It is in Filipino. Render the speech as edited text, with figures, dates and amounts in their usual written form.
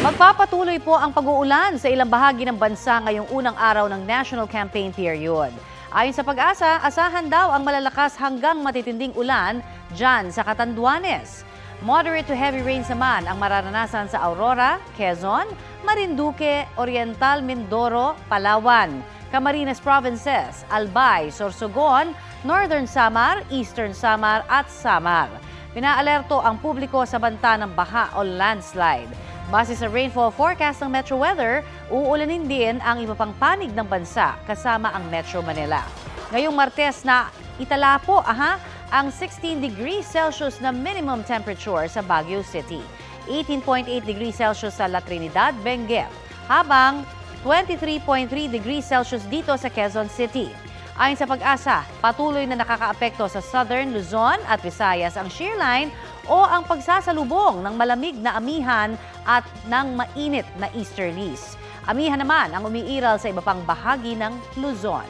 Magpapatuloy po ang pag-uulan sa ilang bahagi ng bansa ngayong unang araw ng National Campaign Period. Ayon sa Pag-asa, asahan daw ang malalakas hanggang matitinding ulan dyan sa Catanduanes. Moderate to heavy rains naman ang mararanasan sa Aurora, Quezon, Marinduque, Oriental Mindoro, Palawan, Camarines Provinces, Albay, Sorsogon, Northern Samar, Eastern Samar at Samar. Pinaalerto ang publiko sa banta ng baha o landslide. Base sa rainfall forecast ng Metro Weather, uulanin din ang iba pang panig ng bansa kasama ang Metro Manila. Ngayong Martes na itala po ang 16 degrees Celsius na minimum temperature sa Baguio City, 18.8 degrees Celsius sa La Trinidad, Benguet, habang 23.3 degrees Celsius dito sa Quezon City. Ayon sa Pag-asa, patuloy na nakakaapekto sa Southern Luzon at Visayas ang shear line o ang pagsasalubong ng malamig na amihan at ng mainit na easterlies. Amihan naman ang umiiral sa iba pang bahagi ng Luzon.